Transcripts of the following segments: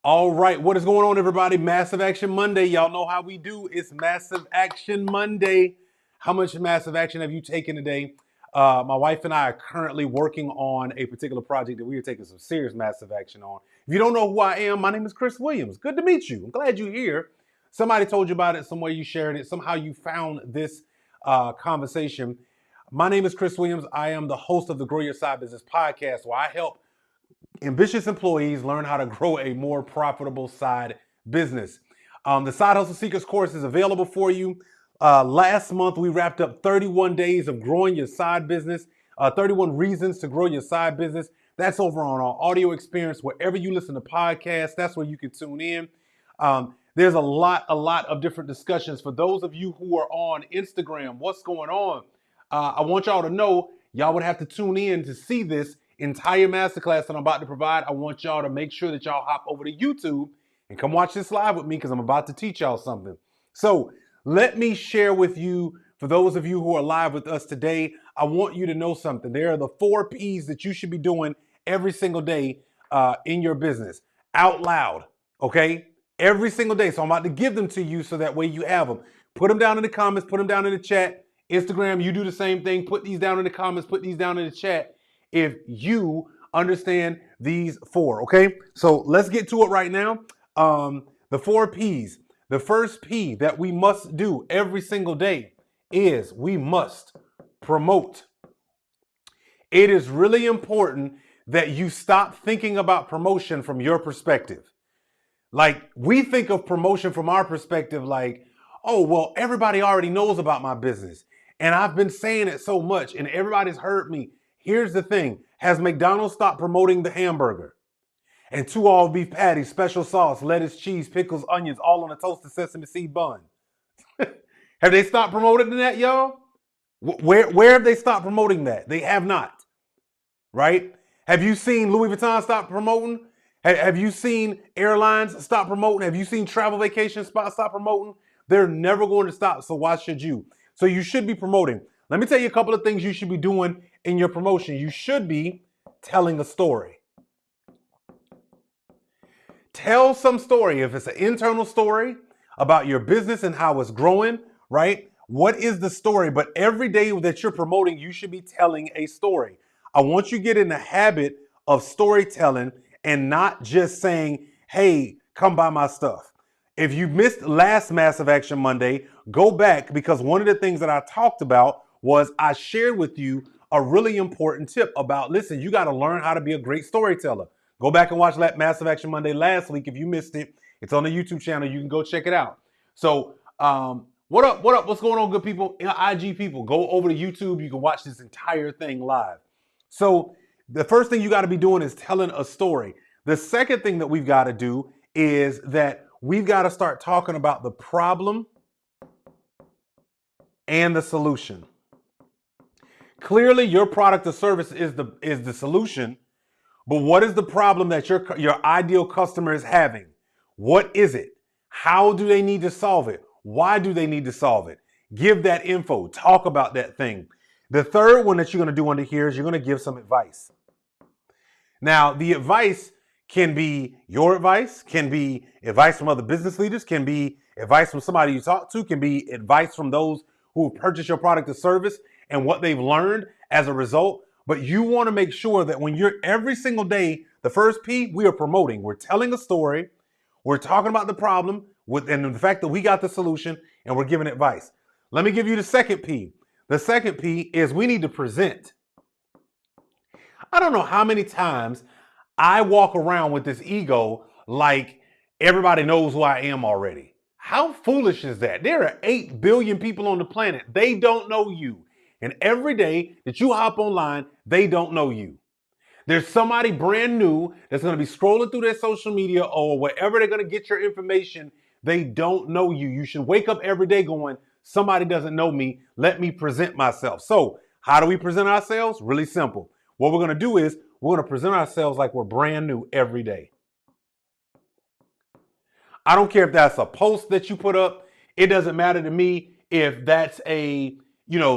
All right, what is going on, everybody? Massive Action Monday. Y'all know how we do. It's Massive Action Monday. How much massive action have you taken today? My wife and I are currently working on a particular project that we are taking some serious massive action on. If you don't know who I am, my name is Chris Williams. Good to meet you. I'm glad you're here. Somebody told you about it, somewhere you shared it, somehow you found this conversation. My name is Chris Williams. I am the host of the Grow Your Side Business podcast, where I help ambitious employees learn how to grow a more profitable side business. The Side Hustle Secrets course is available for you. Last month, we wrapped up 31 days of growing your side business, 31 reasons to grow your side business. That's over on our audio experience. Wherever you listen to podcasts, that's where you can tune in. There's a lot of different discussions. For those of you who are on Instagram, what's going on? I want y'all to know y'all would have to tune in to see this entire masterclass that I'm about to provide. I want y'all to make sure that y'all hop over to YouTube and come watch this live with me, because I'm about to teach y'all something. So let me share with you, for those of you who are live with us today, I want you to know something. There are the 4 P's that you should be doing every single day in your business, out loud, okay? Every single day. So I'm about to give them to you so that way you have them. Put them down in the comments, put them down in the chat. Instagram, you do the same thing. Put these down in the comments, put these down in the chat if you understand these 4, okay? So let's get to it right now. The 4 P's. The first P that we must do every single day is we must promote. It is really important that you stop thinking about promotion from your perspective. Like, we think of promotion from our perspective like, oh, well, everybody already knows about my business, and I've been saying it so much, and everybody's heard me. Here's the thing. Has McDonald's stopped promoting the hamburger? And 2 all beef patties, special sauce, lettuce, cheese, pickles, onions, all on a toasted sesame seed bun. Have they stopped promoting that, y'all? Where have they stopped promoting that? They have not, right? Have you seen Louis Vuitton stop promoting? Have you seen airlines stop promoting? Have you seen travel vacation spots stop promoting? They're never going to stop, so why should you? So you should be promoting. Let me tell you a couple of things you should be doing in your promotion. You should be telling a story. Tell some story. If it's an internal story about your business and how it's growing, right? What is the story? But every day that you're promoting, you should be telling a story. I want you to get in the habit of storytelling and not just saying, hey, come buy my stuff. If you missed last Massive Action Monday, go back, because one of the things that I talked about was I shared with you a really important tip about, listen, you got to learn how to be a great storyteller. Go back and watch that Massive Action Monday last week. If you missed it, it's on the YouTube channel. You can go check it out. So what up? What's going on, good people? IG people, go over to YouTube. You can watch this entire thing live. So the first thing you got to be doing is telling a story. The second thing that we've got to do is that we've got to start talking about the problem and the solution. Clearly, your product or service is the solution, but what is the problem that your ideal customer is having? What is it? How do they need to solve it? Why do they need to solve it? Give that info. Talk about that thing. The third one that you're going to do under here is you're going to give some advice. Now, the advice can be your advice, can be advice from other business leaders, can be advice from somebody you talk to, can be advice from those who have purchased your product or service and what they've learned as a result. But you want to make sure that when you're every single day, the first P, we are promoting. We're telling a story. We're talking about the problem and the fact that we got the solution, and we're giving advice. Let me give you the second P. The second P is we need to present. I don't know how many times I walk around with this ego like everybody knows who I am already. How foolish is that? There are 8 billion people on the planet. They don't know you. And every day that you hop online, they don't know you. There's somebody brand new that's going to be scrolling through their social media or wherever they're going to get your information. They don't know you. You should wake up every day going, somebody doesn't know me. Let me present myself. So how do we present ourselves? Really simple. What we're going to do is we're going to present ourselves like we're brand new every day. I don't care if that's a post that you put up. It doesn't matter to me if that's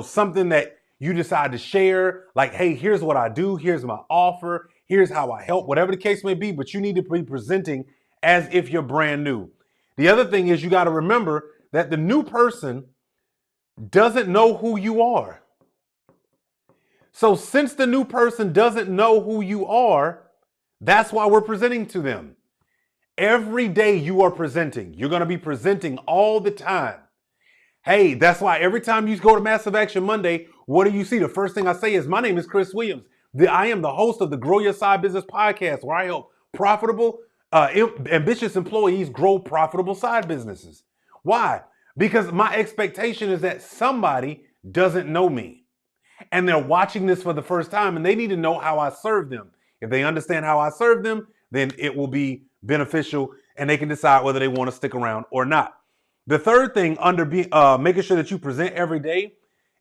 something that you decide to share, like, hey, here's what I do. Here's my offer. Here's how I help, whatever the case may be. But you need to be presenting as if you're brand new. The other thing is you got to remember that the new person doesn't know who you are. So since the new person doesn't know who you are, that's why we're presenting to them. Every day you are presenting. You're going to be presenting all the time. Hey, that's why every time you go to Massive Action Monday, what do you see? The first thing I say is, my name is Chris Williams. I am the host of the Grow Your Side Business podcast, where I help profitable, ambitious employees grow profitable side businesses. Why? Because my expectation is that somebody doesn't know me and they're watching this for the first time and they need to know how I serve them. If they understand how I serve them, then it will be beneficial and they can decide whether they want to stick around or not. The third thing under making sure that you present every day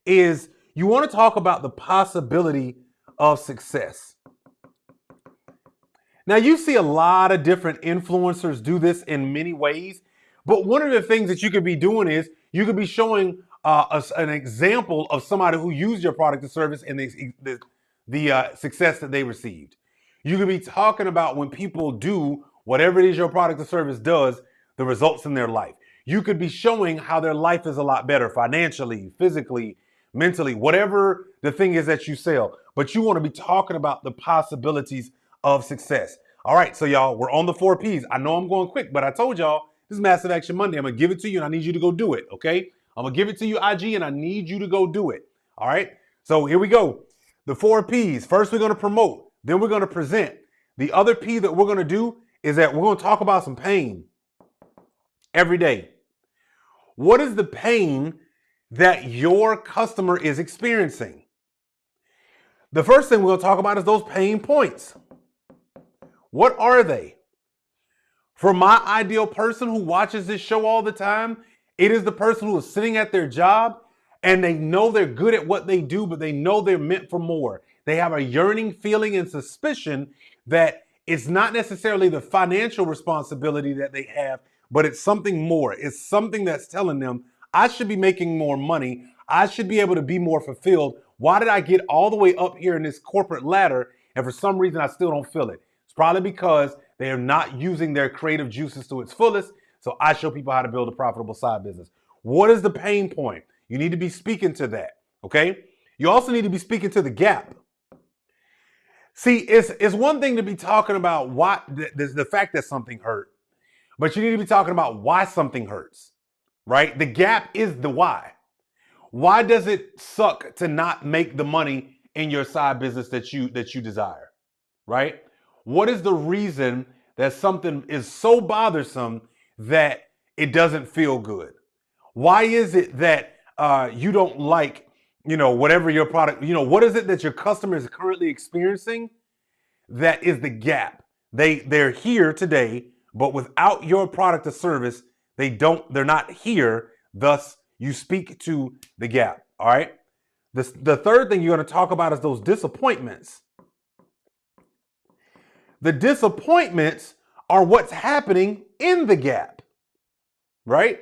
is you want to talk about the possibility of success. Now, you see a lot of different influencers do this in many ways, but one of the things that you could be doing is you could be showing an example of somebody who used your product or service and the success that they received. You could be talking about when people do whatever it is your product or service does, the results in their life. You could be showing how their life is a lot better financially, physically, mentally, whatever the thing is that you sell. But you want to be talking about the possibilities of success. All right, so y'all, we're on the 4 Ps. I know I'm going quick, but I told y'all this is Massive Action Monday. I'm going to give it to you and I need you to go do it, okay? I'm going to give it to you, IG, and I need you to go do it. All right, so here we go. The 4 Ps. First, we're going to promote. Then we're going to present. The other P that we're going to do is that we're going to talk about some pain every day. What is the pain that your customer is experiencing? The first thing we're going to talk about is those pain points. What are they? For my ideal person who watches this show all the time, it is the person who is sitting at their job and they know they're good at what they do, but they know they're meant for more. They have a yearning feeling and suspicion that it's not necessarily the financial responsibility that they have, but it's something more. It's something that's telling them, I should be making more money. I should be able to be more fulfilled. Why did I get all the way up here in this corporate ladder and for some reason I still don't feel it? It's probably because they are not using their creative juices to its fullest. So I show people how to build a profitable side business. What is the pain point? You need to be speaking to that, okay? You also need to be speaking to the gap. See, it's one thing to be talking about why the fact that something hurt, but you need to be talking about why something hurts, right? The gap is the why. Why does it suck to not make the money in your side business that you desire, right? What is the reason that something is so bothersome that it doesn't feel good? Why is it that you don't like, whatever your product, what is it that your customer is currently experiencing that is the gap? They're here today, but without your product or service, they're not here. Thus, you speak to the gap. All right. The third thing you're going to talk about is those disappointments. The disappointments are what's happening in the gap, right?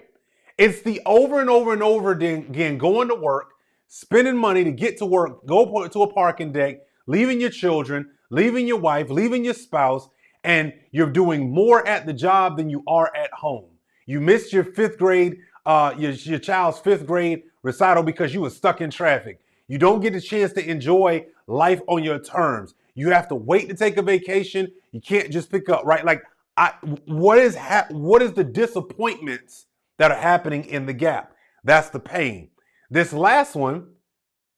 It's the over and over and over again going to work, spending money to get to work, go to a parking deck, leaving your children, leaving your wife, leaving your spouse, and you're doing more at the job than you are at home. You missed your fifth grade, your child's fifth grade recital because you were stuck in traffic. You don't get a chance to enjoy life on your terms. You have to wait to take a vacation. You can't just pick up, right? Like, what is the disappointments that are happening in the gap? That's the pain. This last one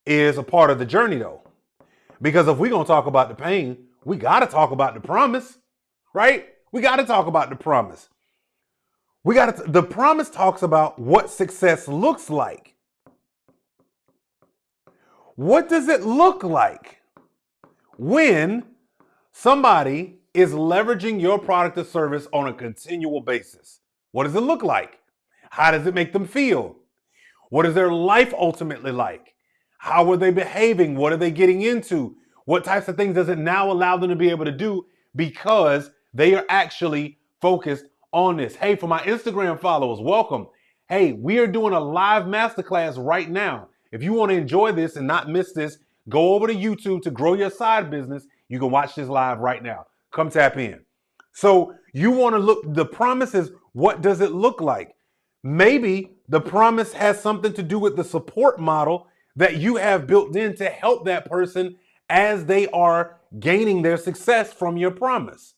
is a part of the journey, though, because if we're going to talk about the pain, we got to talk about the promise, right? We got to talk about the promise. The promise talks about what success looks like. What does it look like when somebody is leveraging your product or service on a continual basis? What does it look like? How does it make them feel? What is their life ultimately like? How are they behaving? What are they getting into? What types of things does it now allow them to be able to do because they are actually focused on this? Hey, for my Instagram followers, welcome. Hey, we are doing a live masterclass right now. If you want to enjoy this and not miss this, go over to YouTube to Grow Your Side Business. You can watch this live right now. Come tap in. So you want to look, the promise is, what does it look like? Maybe the promise has something to do with the support model that you have built in to help that person as they are gaining their success from your promise,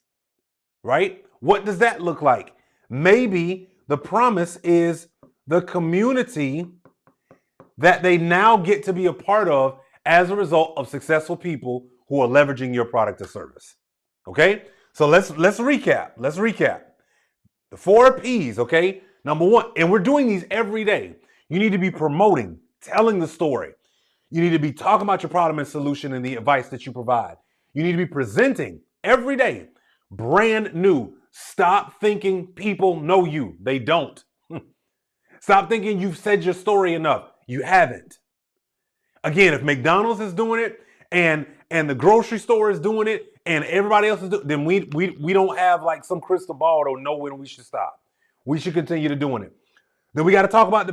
right? What does that look like? Maybe the promise is the community that they now get to be a part of as a result of successful people who are leveraging your product or service. Okay? So let's recap. Let's recap. The 4Ps, okay? Number one, and we're doing these every day. You need to be promoting, telling the story. You need to be talking about your problem and solution and the advice that you provide. You need to be presenting every day, brand new. Stop thinking people know you. They don't. Stop thinking you've said your story enough. You haven't. Again, if McDonald's is doing it and the grocery store is doing it and everybody else is doing it, then we don't have like some crystal ball to know when we should stop. We should continue to doing it. Then we got to talk about the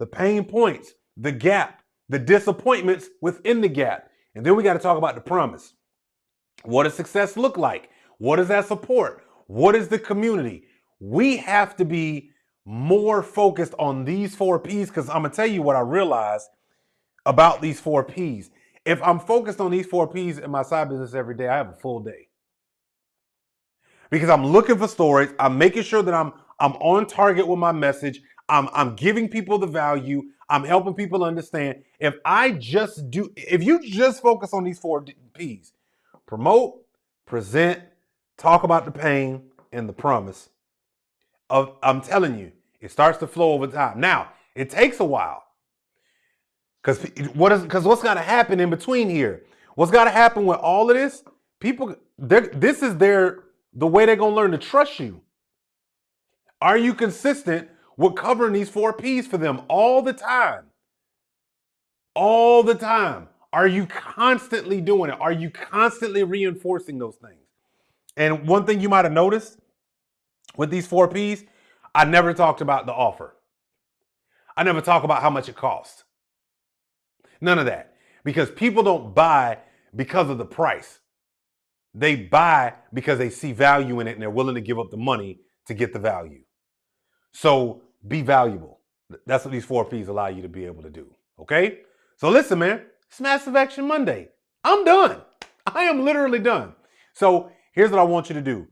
pain points, the gap, the disappointments within the gap. And then we got to talk about the promise. What does success look like? What is that support? What is the community? We have to be more focused on these 4Ps, because I'm going to tell you what I realized about these 4Ps. If I'm focused on these 4Ps in my side business every day, I have a full day. Because I'm looking for stories. I'm making sure that I'm on target with my message. I'm giving people the value. I'm helping people understand. If you just focus on these 4Ps, promote, present, talk about the pain, and the promise, I'm telling you, it starts to flow over time. Now, it takes a while. Because what's got to happen in between here? What's got to happen with all of this? People, this is the way they're going to learn to trust you. Are you consistent with covering these 4Ps for them all the time? All the time. Are you constantly doing it? Are you constantly reinforcing those things? And one thing you might have noticed with these 4Ps, I never talked about the offer. I never talk about how much it costs. None of that. Because people don't buy because of the price. They buy because they see value in it and they're willing to give up the money to get the value. So be valuable. That's what these 4Ps allow you to be able to do. Okay? So listen, man, it's Massive Action Monday. I'm done. I am literally done. So here's what I want you to do.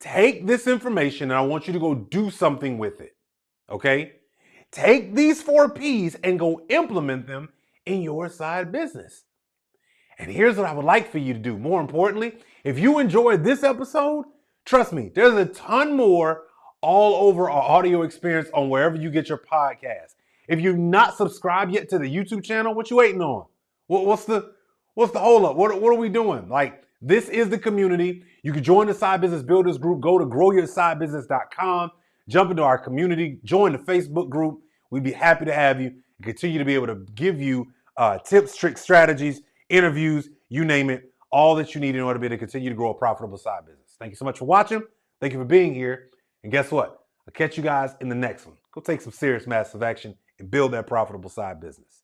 Take this information and I want you to go do something with it. Okay? Take these 4Ps and go implement them in your side business. And here's what I would like for you to do. More importantly, if you enjoyed this episode, trust me, there's a ton more all over our audio experience on wherever you get your podcast. If you're not subscribed yet to the YouTube channel, what you waiting on? What's the hold up? What are we doing? Like, this is the community. You can join the Side Business Builders group. Go to growyoursidebusiness.com. Jump into our community. Join the Facebook group. We'd be happy to have you and continue to be able to give you tips, tricks, strategies, interviews, you name it, all that you need in order to be able to continue to grow a profitable side business. Thank you so much for watching. Thank you for being here. And guess what? I'll catch you guys in the next one. Go take some serious massive action and build that profitable side business.